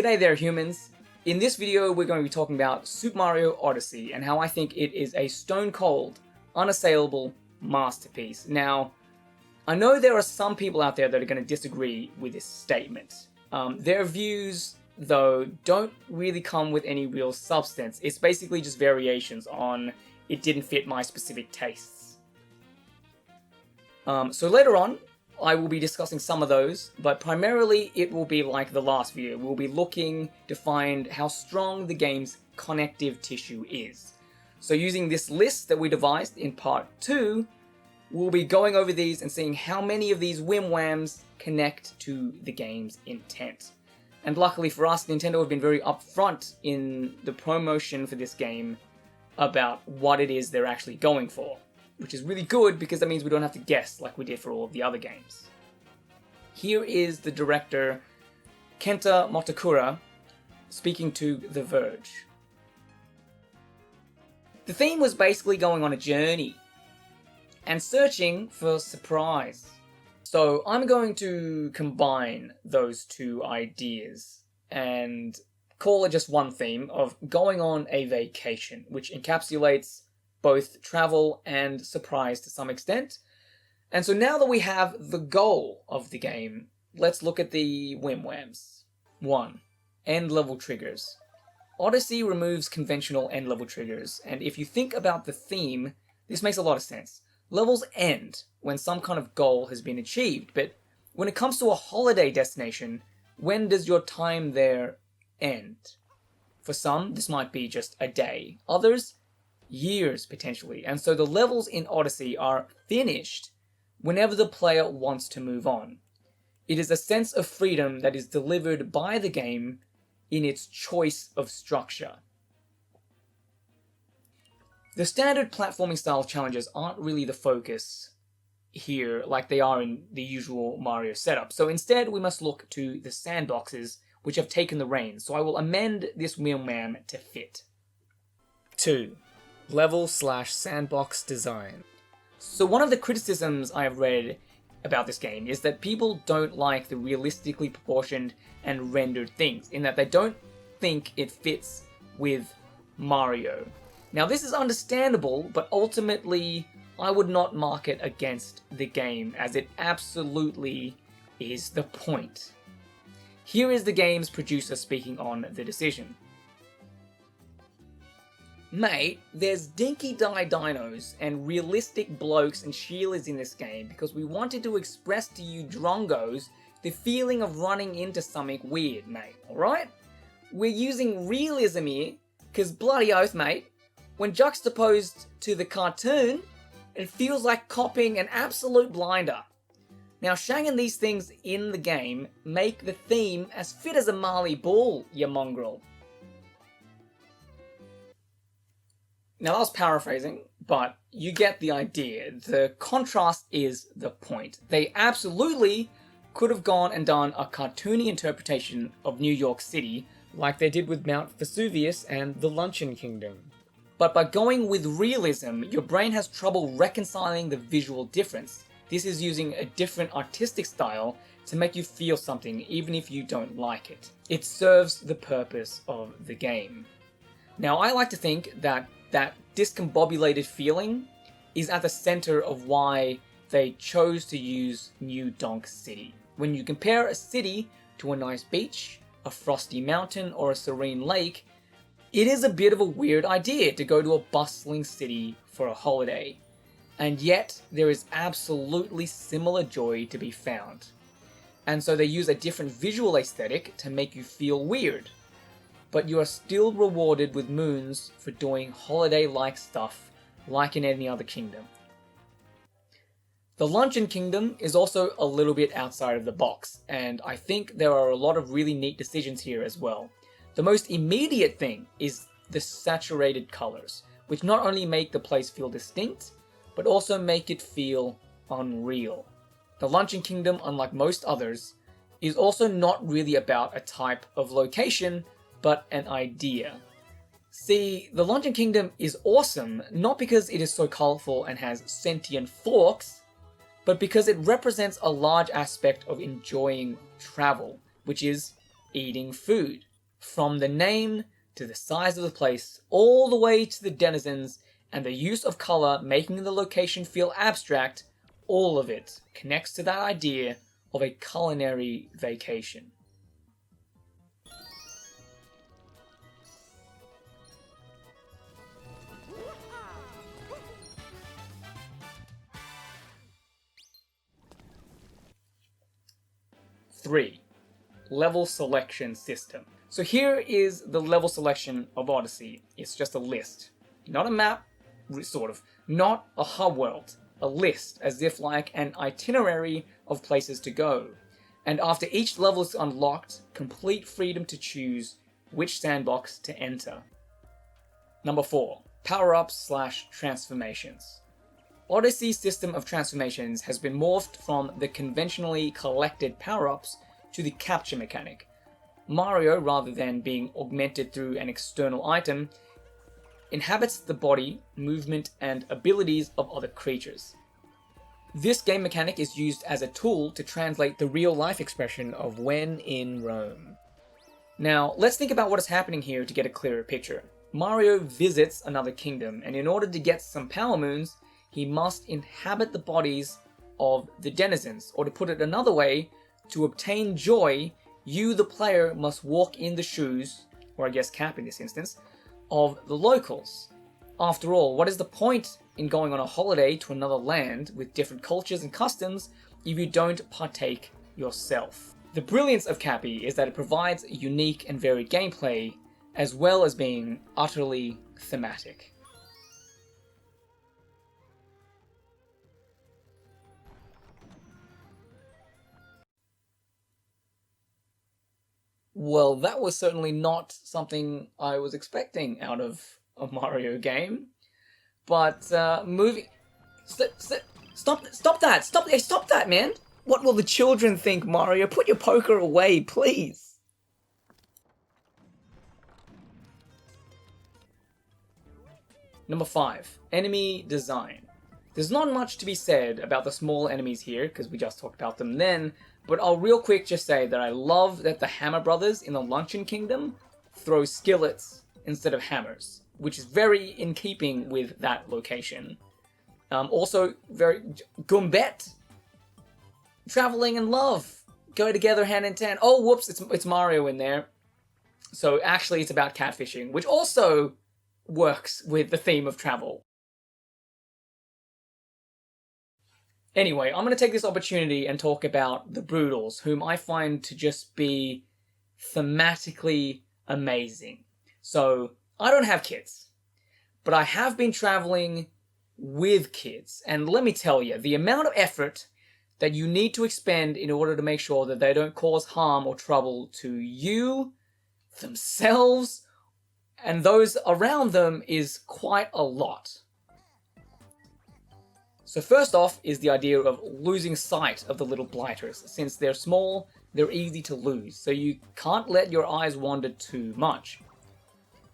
G'day there, humans. In this video, we're going to be talking about Super Mario Odyssey and how I think it is a stone-cold, unassailable masterpiece. Now, I know there are some people out there that are going to disagree with this statement. Their views, though, don't really come with any real substance. It's basically just variations on it didn't fit my specific tastes. So later on, I will be discussing some of those, but primarily it will be like the last video. We'll be looking to find how strong the game's connective tissue is. So using this list that we devised in part 2, we'll be going over these and seeing how many of these whim-whams connect to the game's intent. And luckily for us, Nintendo have been very upfront in the promotion for this game about what it is they're actually going for, which is really good because that means we don't have to guess like we did for all of the other games. Here is the director, Kenta Motokura, speaking to The Verge. The theme was basically going on a journey and searching for surprise. So I'm going to combine those two ideas and call it just one theme of going on a vacation, which encapsulates both travel and surprise to some extent. And so now that we have the goal of the game, let's look at the whim-whams. 1. End level triggers. Odyssey removes conventional end level triggers, and if you think about the theme, this makes a lot of sense. Levels end when some kind of goal has been achieved, but when it comes to a holiday destination, when does your time there end? For some, this might be just a day. Others, years potentially, and so the levels in Odyssey are finished whenever the player wants to move on. It is a sense of freedom that is delivered by the game in its choice of structure. The standard platforming style challenges aren't really the focus here like they are in the usual Mario setup, so instead we must look to the sandboxes which have taken the reins, so I will amend this whim-wham to fit. 2. Level/sandbox design. So one of the criticisms I have read about this game is that people don't like the realistically proportioned and rendered things, in that they don't think it fits with Mario. Now this is understandable, but ultimately I would not mark it against the game, as it absolutely is the point. Here is the game's producer speaking on the decision. Mate, there's dinky-die dinos and realistic blokes and Sheilas in this game because we wanted to express to you drongos the feeling of running into something weird, mate, alright? We're using realism here, cause bloody oath, mate, when juxtaposed to the cartoon, it feels like copping an absolute blinder. Now, shagging these things in the game make the theme as fit as a Marley bull, you mongrel. Now, that was paraphrasing, but you get the idea. The contrast is the point. They absolutely could have gone and done a cartoony interpretation of New York City, like they did with Mount Vesuvius and the Luncheon Kingdom. But by going with realism, your brain has trouble reconciling the visual difference. This is using a different artistic style to make you feel something, even if you don't like it. It serves the purpose of the game. Now, I like to think that discombobulated feeling is at the center of why they chose to use New Donk City. When you compare a city to a nice beach, a frosty mountain, or a serene lake, it is a bit of a weird idea to go to a bustling city for a holiday. And yet, there is absolutely similar joy to be found. And so they use a different visual aesthetic to make you feel weird. But you are still rewarded with moons for doing holiday-like stuff like in any other kingdom. The Luncheon Kingdom is also a little bit outside of the box, and I think there are a lot of really neat decisions here as well. The most immediate thing is the saturated colors, which not only make the place feel distinct, but also make it feel unreal. The Luncheon Kingdom, unlike most others, is also not really about a type of location, but an idea. See, the Luncheon Kingdom is awesome, not because it is so colorful and has sentient forks, but because it represents a large aspect of enjoying travel, which is eating food. From the name to the size of the place, all the way to the denizens and the use of color making the location feel abstract, all of it connects to that idea of a culinary vacation. Three, level selection system. So here is the level selection of Odyssey. It's just a list. Not a map, sort of. Not a hub world. A list, as if like an itinerary of places to go. And after each level is unlocked, complete freedom to choose which sandbox to enter. Number 4. Power-ups / transformations. Odyssey's system of transformations has been morphed from the conventionally collected power-ups to the capture mechanic. Mario, rather than being augmented through an external item, inhabits the body, movement, and abilities of other creatures. This game mechanic is used as a tool to translate the real-life expression of when in Rome. Now, let's think about what is happening here to get a clearer picture. Mario visits another kingdom, and in order to get some power moons, he must inhabit the bodies of the denizens, or to put it another way, to obtain joy, you, the player, must walk in the shoes, or I guess cap in this instance, of the locals. After all, what is the point in going on a holiday to another land with different cultures and customs if you don't partake yourself? The brilliance of Cappy is that it provides unique and varied gameplay, as well as being utterly thematic. Well, that was certainly not something I was expecting out of a Mario game. But moving, stop that! Stop that, man! What will the children think, Mario? Put your poker away, please. Number 5, enemy design. There's not much to be said about the small enemies here, because we just talked about them then, but I'll real quick just say that I love that the Hammer Brothers in the Luncheon Kingdom throw skillets instead of hammers, which is very in keeping with that location. Also, very Gumbet, traveling and love go together hand in hand. Oh, whoops, it's Mario in there. So actually it's about catfishing, which also works with the theme of travel. Anyway, I'm going to take this opportunity and talk about the Broodals, whom I find to just be thematically amazing. So, I don't have kids, but I have been traveling with kids, and let me tell you, the amount of effort that you need to expend in order to make sure that they don't cause harm or trouble to you, themselves, and those around them is quite a lot. So first off is the idea of losing sight of the little blighters. Since they're small, they're easy to lose, so you can't let your eyes wander too much.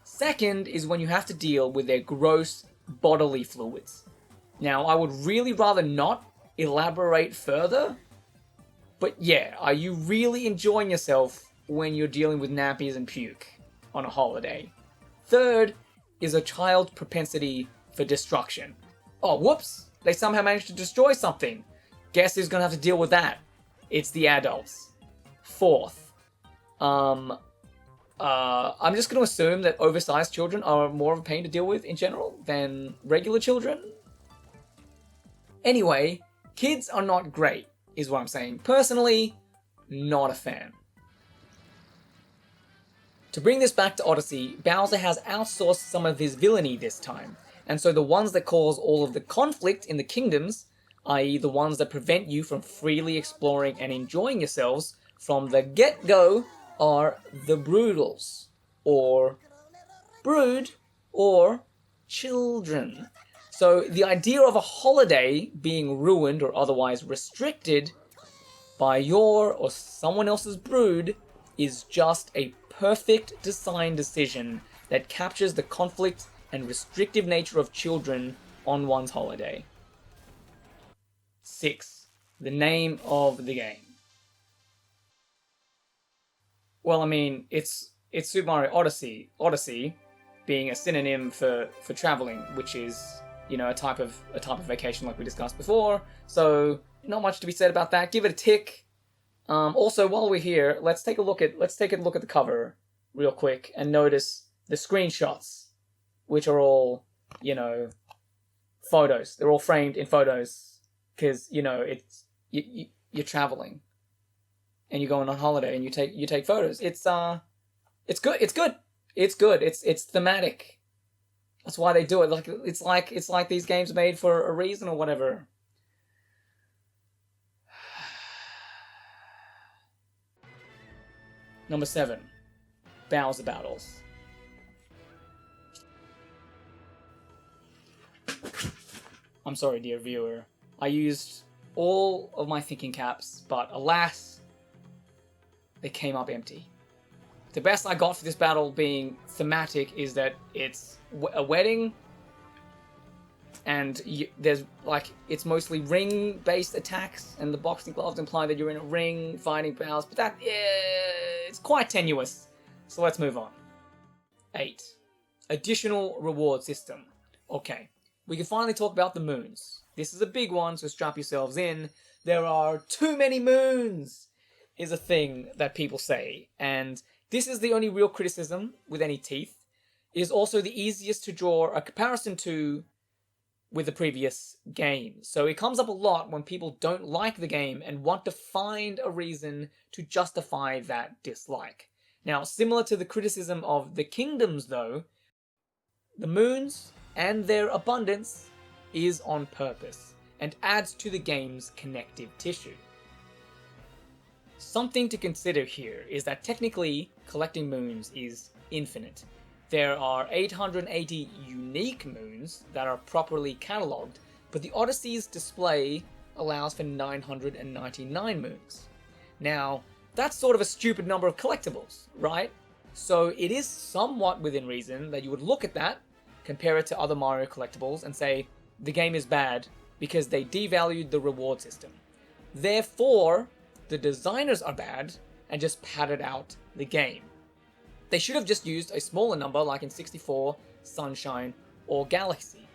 Second is when you have to deal with their gross bodily fluids. Now, I would really rather not elaborate further, but yeah, are you really enjoying yourself when you're dealing with nappies and puke on a holiday? Third is a child's propensity for destruction. Oh, whoops! They somehow managed to destroy something. Guess who's gonna have to deal with that? It's the adults. Fourth, I'm just gonna assume that oversized children are more of a pain to deal with in general than regular children. Anyway, kids are not great, is what I'm saying. Personally, not a fan. To bring this back to Odyssey, Bowser has outsourced some of his villainy this time. And so the ones that cause all of the conflict in the kingdoms, i.e. the ones that prevent you from freely exploring and enjoying yourselves from the get-go, are the Broodals, or Brood, or children. So the idea of a holiday being ruined or otherwise restricted by your or someone else's brood is just a perfect design decision that captures the conflict and restrictive nature of children on one's holiday. 6. The name of the game. Well, I mean, it's it's Super Mario Odyssey. Odyssey being a synonym for traveling, which is, you know, a type of vacation like we discussed before. So not much to be said about that. Give it a tick. Also, while we're here, let's take a look at the cover real quick and notice the screenshots, which are all, you know, photos. They're all framed in photos because, you know, it's you're traveling and you're going on holiday and you take photos. It's good. It's thematic. That's why they do it. It's like these games are made for a reason or whatever. Number 7, Bowser Battles. I'm sorry, dear viewer. I used all of my thinking caps, but alas, they came up empty. The best I got for this battle being thematic is that it's a wedding, and there's like, it's mostly ring-based attacks, and the boxing gloves imply that you're in a ring fighting Bowser, but that, it's quite tenuous. So let's move on. 8. Additional reward system. Okay, we can finally talk about the moons. This is a big one, so strap yourselves in. There are too many moons, is a thing that people say, and this is the only real criticism with any teeth. It is also the easiest to draw a comparison to with the previous game. So it comes up a lot when people don't like the game and want to find a reason to justify that dislike. Now, similar to the criticism of the kingdoms though, the moons and their abundance is on purpose and adds to the game's connective tissue. Something to consider here is that technically collecting moons is infinite. There are 880 unique moons that are properly catalogued, but the Odyssey's display allows for 999 moons. Now, that's sort of a stupid number of collectibles, right? So it is somewhat within reason that you would look at that, compare it to other Mario collectibles, and say, the game is bad because they devalued the reward system. Therefore, the designers are bad and just padded out the game. They should have just used a smaller number like in 64, Sunshine, or Galaxy.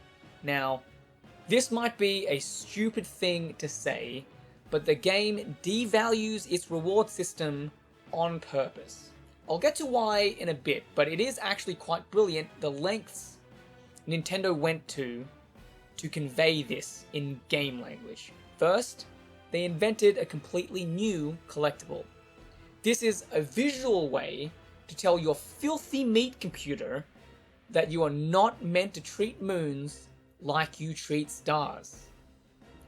Now, this might be a stupid thing to say, but the game devalues its reward system on purpose. I'll get to why in a bit, but it is actually quite brilliant the lengths Nintendo went to convey this in game language. First, they invented a completely new collectible. This is a visual way to tell your filthy meat computer that you are not meant to treat moons like you treat stars.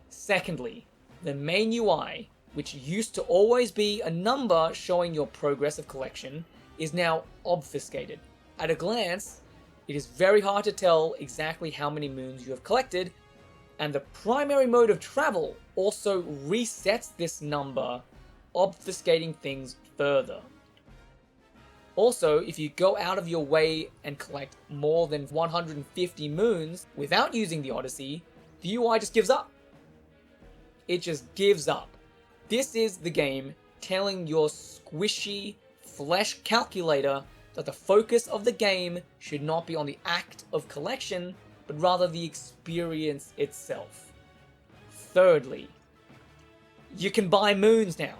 Secondly, the main UI, which used to always be a number showing your progress of collection, is now obfuscated. At a glance, it is very hard to tell exactly how many moons you have collected, and the primary mode of travel also resets this number, obfuscating things further. Also, if you go out of your way and collect more than 150 moons without using the Odyssey, the UI just gives up. It just gives up. This is the game telling your squishy flesh calculator that the focus of the game should not be on the act of collection, but rather the experience itself. Thirdly, you can buy moons now.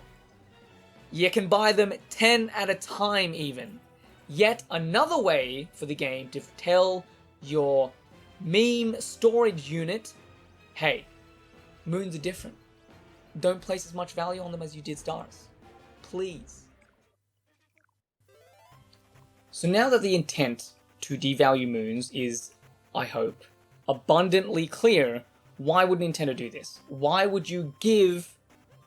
You can buy them 10 at a time even. Yet another way for the game to tell your meme storage unit, hey, moons are different. Don't place as much value on them as you did stars. Please. So now that the intent to devalue moons is, I hope, abundantly clear, why would Nintendo do this? Why would you give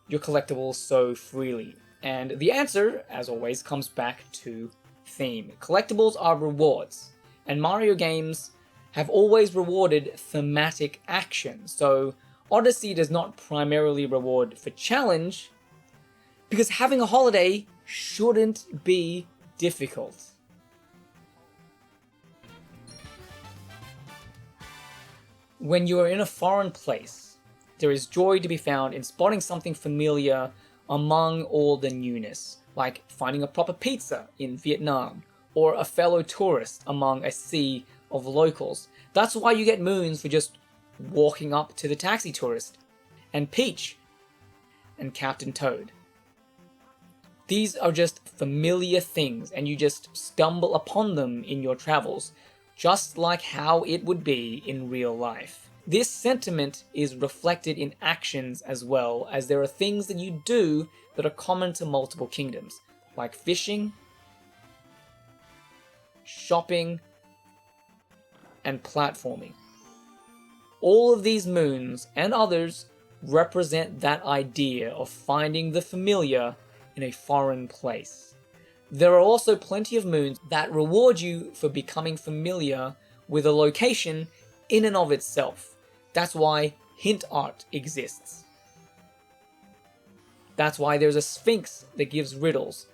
your collectibles so freely? And the answer, as always, comes back to theme. Collectibles are rewards, and Mario games have always rewarded thematic action. So Odyssey does not primarily reward for challenge, because having a holiday shouldn't be difficult. When you are in a foreign place, there is joy to be found in spotting something familiar among all the newness, like finding a proper pizza in Vietnam, or a fellow tourist among a sea of locals. That's why you get moons for just walking up to the taxi tourist, and Peach, and Captain Toad. These are just familiar things, and you just stumble upon them in your travels, just like how it would be in real life. This sentiment is reflected in actions as well, as there are things that you do that are common to multiple kingdoms, like fishing, shopping, and platforming. All of these moons, and others, represent that idea of finding the familiar in a foreign place. There are also plenty of moons that reward you for becoming familiar with a location in and of itself. That's why hint art exists. That's why there's a sphinx that gives riddles.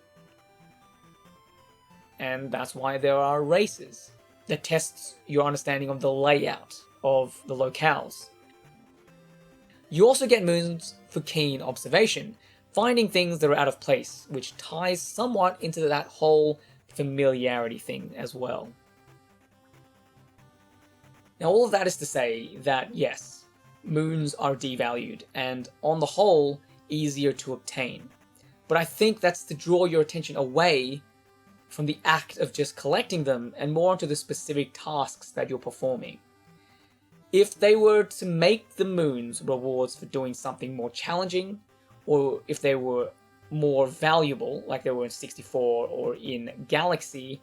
And that's why there are races that tests your understanding of the layout of the locales. You also get moons for keen observation, finding things that are out of place, which ties somewhat into that whole familiarity thing as well. Now, all of that is to say that yes, moons are devalued and on the whole easier to obtain. But I think that's to draw your attention away from the act of just collecting them and more onto the specific tasks that you're performing. If they were to make the moons rewards for doing something more challenging, or if they were more valuable, like they were in 64 or in Galaxy,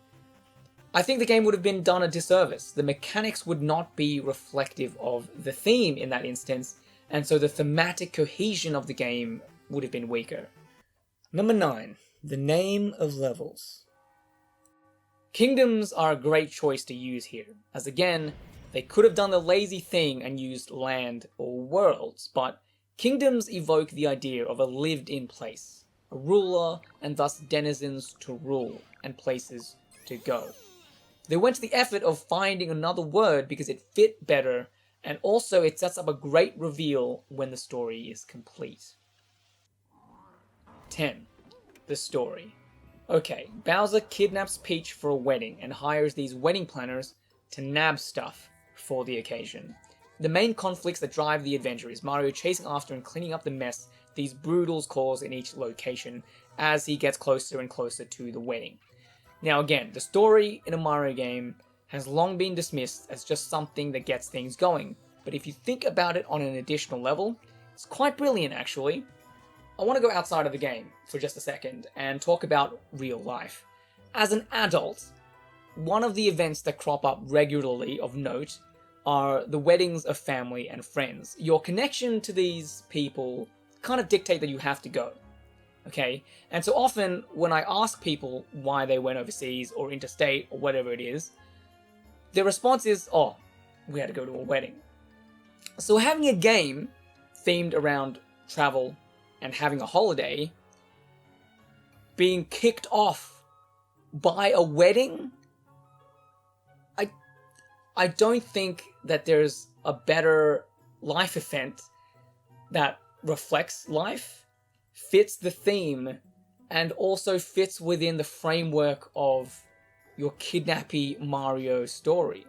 I think the game would have been done a disservice. The mechanics would not be reflective of the theme in that instance, and so the thematic cohesion of the game would have been weaker. Number 9. The name of levels. Kingdoms are a great choice to use here, as again, they could have done the lazy thing and used land or worlds, but kingdoms evoke the idea of a lived-in place, a ruler, and thus denizens to rule, and places to go. They went to the effort of finding another word because it fit better, and also it sets up a great reveal when the story is complete. 10. The story. Okay, Bowser kidnaps Peach for a wedding and hires these wedding planners to nab stuff for the occasion. The main conflicts that drive the adventure is Mario chasing after and cleaning up the mess these Broodals cause in each location as he gets closer and closer to the wedding. Now again, the story in a Mario game has long been dismissed as just something that gets things going, but if you think about it on an additional level, it's quite brilliant actually. I want to go outside of the game for just a second and talk about real life. As an adult, one of the events that crop up regularly of note are the weddings of family and friends. Your connection to these people kind of dictate that you have to go. Okay? And so often when I ask people why they went overseas or interstate or whatever it is, their response is, oh, we had to go to a wedding. So having a game themed around travel and having a holiday being kicked off by a wedding, I don't think that there's a better life event that reflects life, fits the theme, and also fits within the framework of your kidnappy Mario story.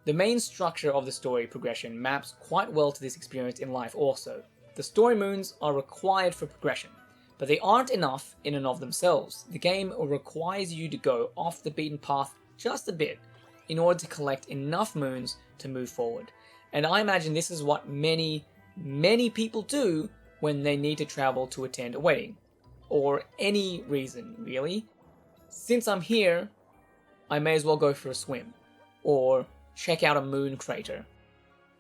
The main structure of the story progression maps quite well to this experience in life also. The story moons are required for progression, but they aren't enough in and of themselves. The game requires you to go off the beaten path just a bit in order to collect enough moons to move forward. And I imagine this is what many people do when they need to travel to attend a wedding. Or any reason, really. Since I'm here, I may as well go for a swim. Or check out a moon crater.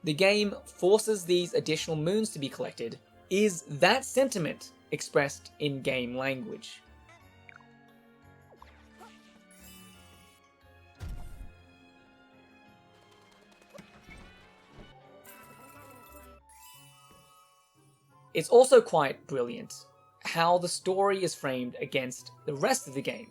The game forces these additional moons to be collected. Is that sentiment expressed in game language? It's also quite brilliant how the story is framed against the rest of the game.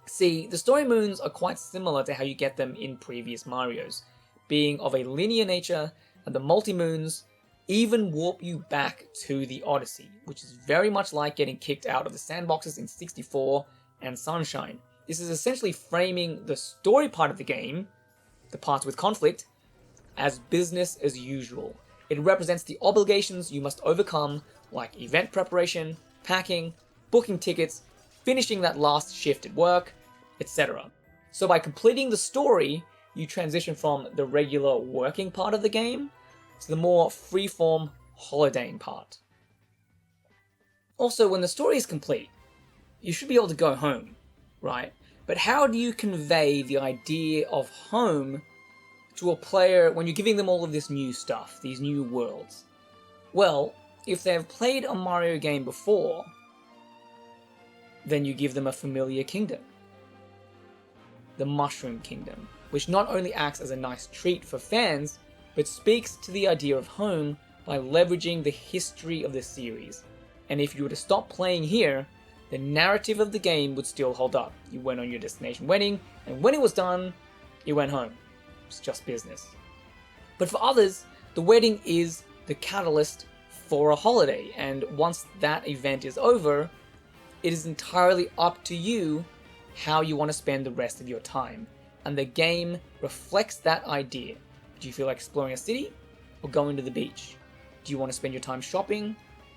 See, the story moons are quite similar to how you get them in previous Marios, being of a linear nature, and the multi-moons even warp you back to the Odyssey, which is very much like getting kicked out of the sandboxes in 64 and sunshine. This is essentially framing the story part of the game, the parts with conflict, as business as usual. It represents the obligations you must overcome, like event preparation, packing, booking tickets, finishing that last shift at work, etc. So by completing the story, you transition from the regular working part of the game to the more freeform holidaying part. Also, when the story is complete, you should be able to go home, right? But how do you convey the idea of home to a player when you're giving them all of this new stuff, these new worlds? Well, if they've played a Mario game before, then you give them a familiar kingdom. The Mushroom Kingdom, which not only acts as a nice treat for fans, but speaks to the idea of home by leveraging the history of the series. And if you were to stop playing here, the narrative of the game would still hold up. You went on your destination wedding, and when it was done, you went home. It's just business. But for others, the wedding is the catalyst for a holiday, and once that event is over, it is entirely up to you how you want to spend the rest of your time. And the game reflects that idea. Do you feel like exploring a city or going to the beach? Do you want to spend your time shopping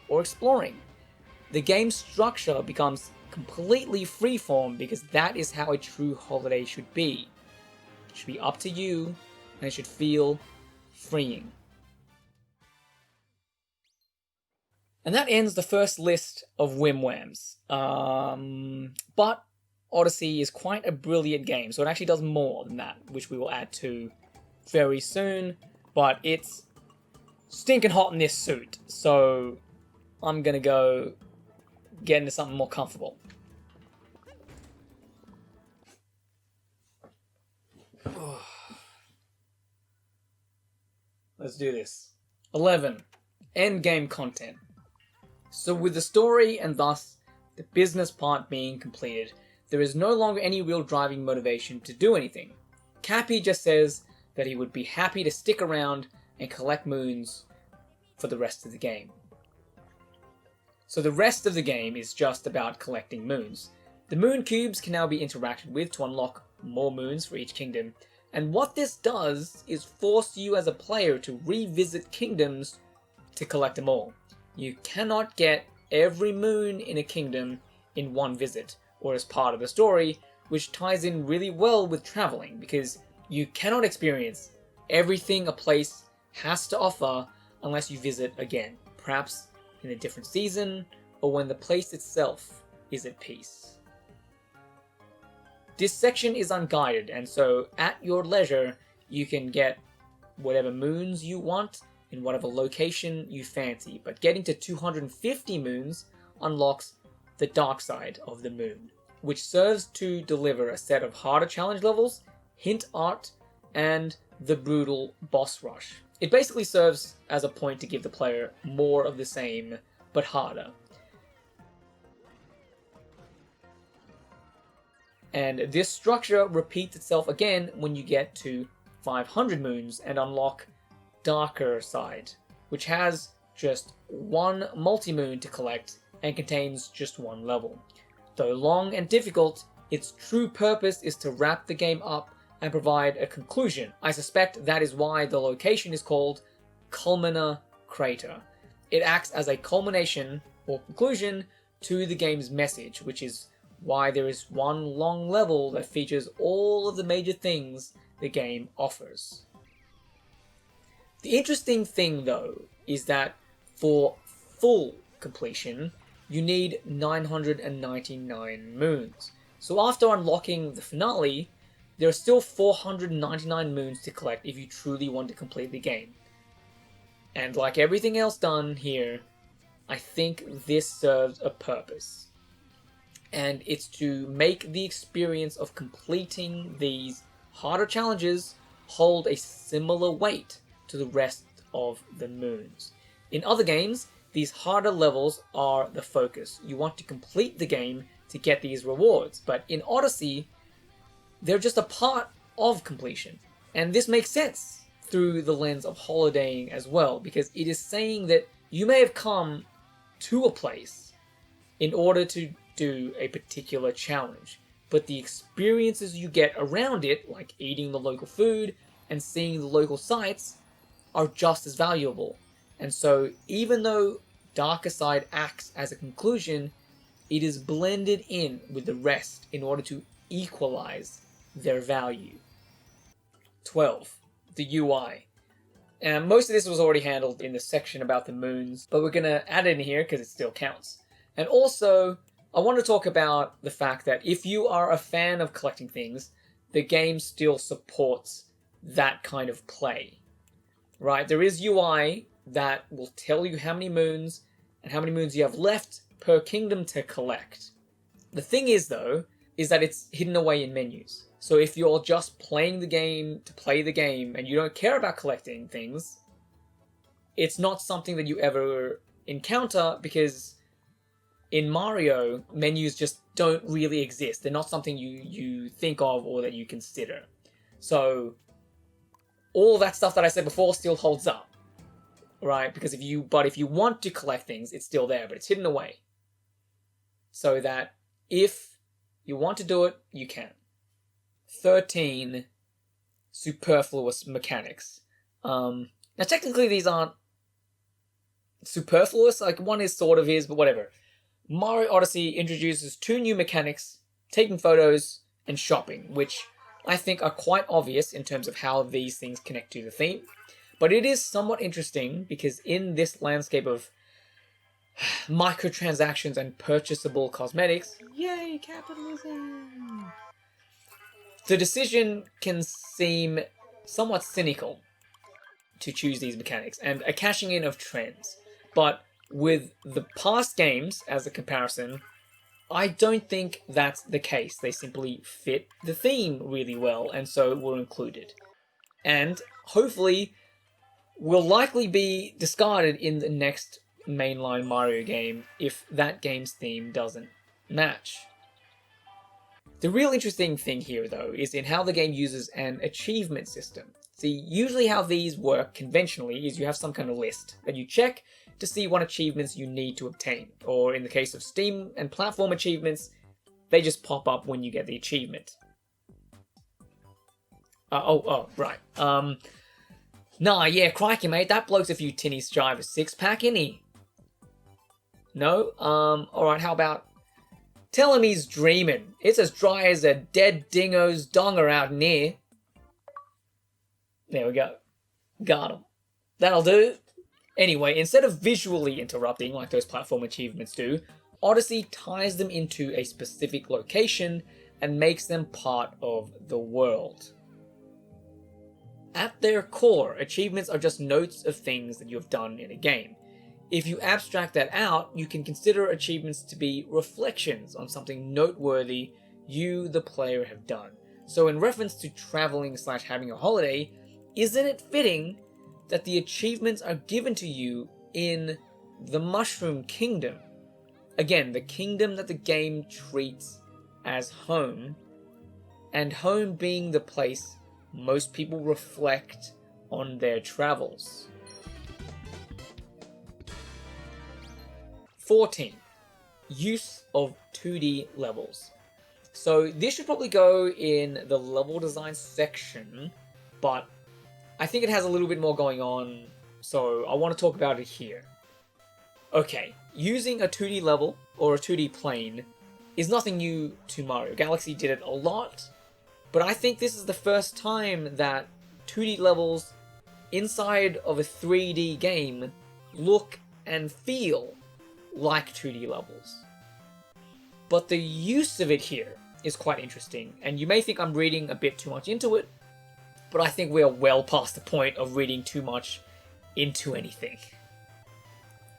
or exploring? The game's structure becomes completely freeform because that is how a true holiday should be. It should be up to you, and it should feel freeing. And that ends the first list of whim-whams. But Odyssey is quite a brilliant game, so it actually does more than that, which we will add to very soon. But it's stinking hot in this suit, so I'm gonna go get into something more comfortable. Let's do this. 11. Endgame content. So with the story and thus the business part being completed, there is no longer any real driving motivation to do anything. Cappy just says that he would be happy to stick around and collect moons for the rest of the game. So the rest of the game is just about collecting moons. The moon cubes can now be interacted with to unlock more moons for each kingdom, and what this does is force you as a player to revisit kingdoms to collect them all. You cannot get every moon in a kingdom in one visit, or as part of the story, which ties in really well with traveling, because you cannot experience everything a place has to offer unless you visit again, perhaps in a different season, or when the place itself is at peace. This section is unguided, and so at your leisure, you can get whatever moons you want in whatever location you fancy, but getting to 250 moons unlocks the dark side of the moon, which serves to deliver a set of harder challenge levels, hint art, and the brutal boss rush. It basically serves as a point to give the player more of the same, but harder. And this structure repeats itself again when you get to 500 moons and unlock Darker Side, which has just one multi-moon to collect and contains just one level. Though long and difficult, its true purpose is to wrap the game up and provide a conclusion. I suspect that is why the location is called Culmina Crater. It acts as a culmination or conclusion to the game's message, which is why there is one long level that features all of the major things the game offers. The interesting thing, though, is that for full completion, you need 999 moons. So after unlocking the finale, there are still 499 moons to collect if you truly want to complete the game. And like everything else done here, I think this serves a purpose. And it's to make the experience of completing these harder challenges hold a similar weight to the rest of the moons. In other games, these harder levels are the focus. You want to complete the game to get these rewards, but in Odyssey, they're just a part of completion. And this makes sense through the lens of holidaying as well, because it is saying that you may have come to a place in order to do a particular challenge, but the experiences you get around it, like eating the local food and seeing the local sights, are just as valuable. And so, even though Darker Side acts as a conclusion, it is blended in with the rest in order to equalize their value. 12. The UI. And most of this was already handled in the section about the moons, but we're going to add it in here because it still counts. And also, I want to talk about the fact that if you are a fan of collecting things, the game still supports that kind of play. Right? There is UI that will tell you how many moons and how many moons you have left per kingdom to collect. The thing is, though, is that it's hidden away in menus. So if you're just playing the game to play the game and you don't care about collecting things, it's not something that you ever encounter, because in Mario, menus just don't really exist. They're not something you think of or that you consider. So all that stuff that I said before still holds up, right? Because if you want to collect things, it's still there, but it's hidden away. So that if you want to do it, you can. 13. Superfluous Mechanics. Now technically these aren't superfluous, like one is sort of is, but whatever. Mario Odyssey introduces 2 new mechanics, taking photos and shopping, which I think are quite obvious in terms of how these things connect to the theme. But it is somewhat interesting because in this landscape of microtransactions and purchasable cosmetics, yay, capitalism! The decision can seem somewhat cynical to choose these mechanics and a cashing in of trends. But with the past games as a comparison, I don't think that's the case. They simply fit the theme really well, and so were included. And hopefully will likely be discarded in the next mainline Mario game if that game's theme doesn't match. The real interesting thing here, though, is in how the game uses an achievement system. See, usually how these work conventionally is you have some kind of list that you check to see what achievements you need to obtain. Or in the case of Steam and platform achievements, they just pop up when you get the achievement. Right. Nah, yeah, crikey, mate, that bloke's a few tinnies shy of a 6-pack, isn't he? No? Alright, how about... Tell him he's dreaming. It's as dry as a dead dingo's donger out near. There we go. Got him. That'll do. Anyway, instead of visually interrupting like those platform achievements do, Odyssey ties them into a specific location and makes them part of the world. At their core, achievements are just notes of things that you have done in a game. If you abstract that out, you can consider achievements to be reflections on something noteworthy you, the player, have done. So in reference to traveling / having a holiday, isn't it fitting that the achievements are given to you in the Mushroom Kingdom? Again, the kingdom that the game treats as home, and home being the place most people reflect on their travels. 14. Use of 2D levels. So this should probably go in the level design section, but I think it has a little bit more going on, so I want to talk about it here. Okay, using a 2D level or a 2D plane is nothing new to Mario. Galaxy did it a lot, but I think this is the first time that 2D levels inside of a 3D game look and feel like 2D levels. But the use of it here is quite interesting, and you may think I'm reading a bit too much into it, but I think we are well past the point of reading too much into anything.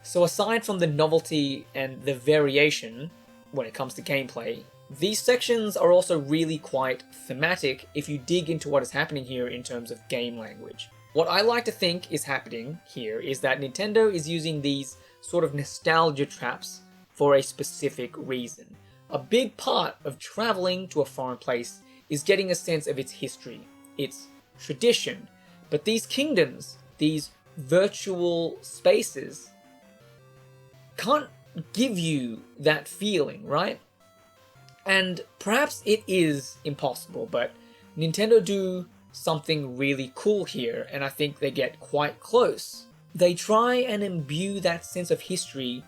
So aside from the novelty and the variation when it comes to gameplay, these sections are also really quite thematic if you dig into what is happening here in terms of game language. What I like to think is happening here is that Nintendo is using these sort of nostalgia traps for a specific reason. A big part of traveling to a foreign place is getting a sense of its history, its tradition. But these kingdoms, these virtual spaces, can't give you that feeling, right? And perhaps it is impossible, but Nintendo do something really cool here, and I think they get quite close. They try and imbue that sense of history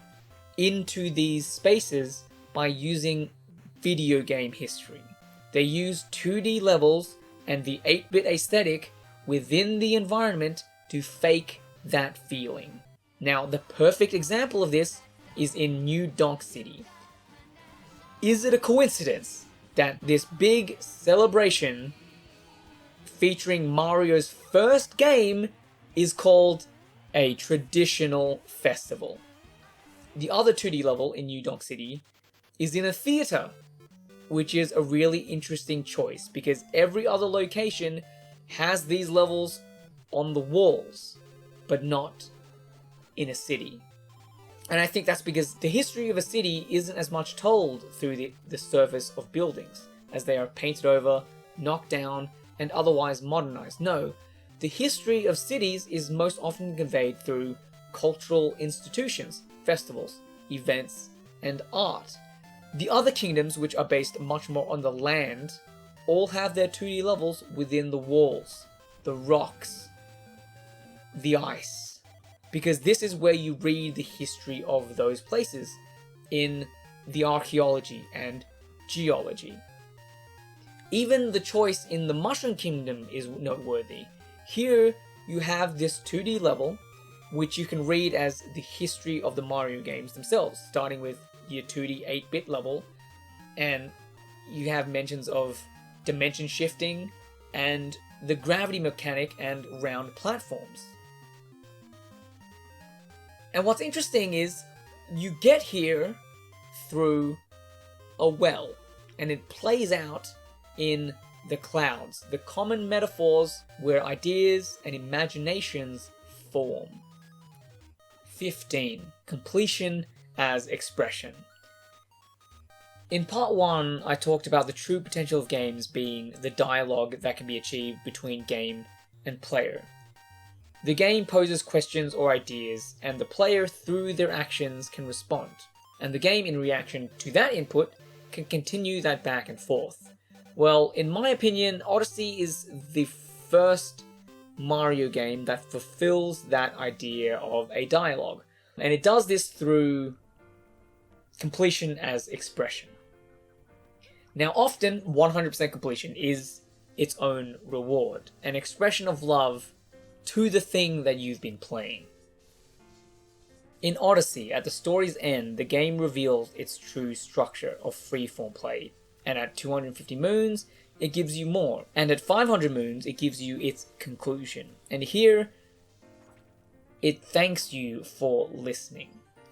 into these spaces by using video game history. They use 2D levels and the 8-bit aesthetic within the environment to fake that feeling. Now, the perfect example of this is in New Donk City. Is it a coincidence that this big celebration featuring Mario's first game is called a traditional festival? The other 2D level in New Donk City is in a theater, which is a really interesting choice because every other location has these levels on the walls, but not in a city. And I think that's because the history of a city isn't as much told through the surface of buildings, as they are painted over, knocked down, and otherwise modernized. No, the history of cities is most often conveyed through cultural institutions, festivals, events, and art. The other kingdoms, which are based much more on the land, all have their 2D levels within the walls, the rocks, the ice. Because this is where you read the history of those places in the archaeology and geology. Even the choice in the Mushroom Kingdom is noteworthy. Here you have this 2D level, which you can read as the history of the Mario games themselves, starting with your 2D 8-bit level, and you have mentions of dimension shifting and the gravity mechanic and round platforms. And what's interesting is you get here through a well, and it plays out in the clouds, the common metaphors where ideas and imaginations form. 15. Completion as expression. In part 1, I talked about the true potential of games being the dialogue that can be achieved between game and player. The game poses questions or ideas, and the player, through their actions, can respond. And the game, in reaction to that input, can continue that back and forth. Well, in my opinion, Odyssey is the first Mario game that fulfills that idea of a dialogue. And it does this through completion as expression. Now, often 100% completion is its own reward, an expression of love to the thing that you've been playing. In Odyssey, at the story's end, the game reveals its true structure of freeform play, and at 250 moons, it gives you more, and at 500 moons, it gives you its conclusion. And here, it thanks you for listening.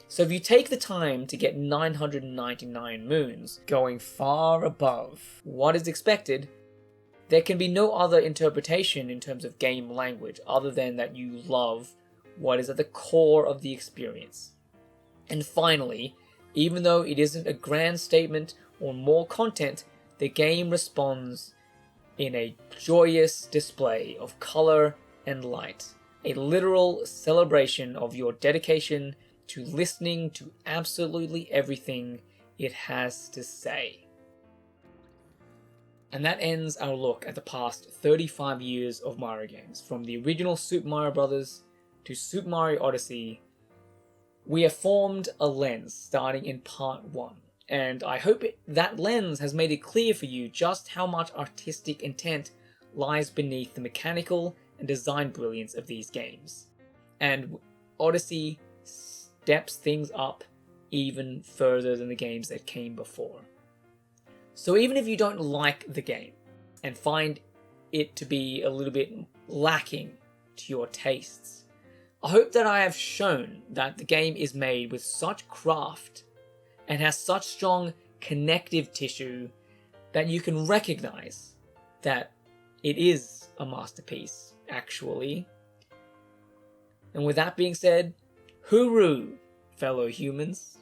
So if you take the time to get 999 moons, going far above what is expected, there can be no other interpretation in terms of game language other than that you love what is at the core of the experience. And finally, even though it isn't a grand statement or more content, the game responds in a joyous display of color and light, a literal celebration of your dedication to listening to absolutely everything it has to say. And that ends our look at the past 35 years of Mario games, from the original Super Mario Bros. To Super Mario Odyssey. We have formed a lens starting in part 1, and I hope that lens has made it clear for you just how much artistic intent lies beneath the mechanical and design brilliance of these games. And Odyssey steps things up even further than the games that came before. So even if you don't like the game and find it to be a little bit lacking to your tastes, I hope that I have shown that the game is made with such craft and has such strong connective tissue that you can recognize that it is a masterpiece, actually. And with that being said, hooroo, fellow humans.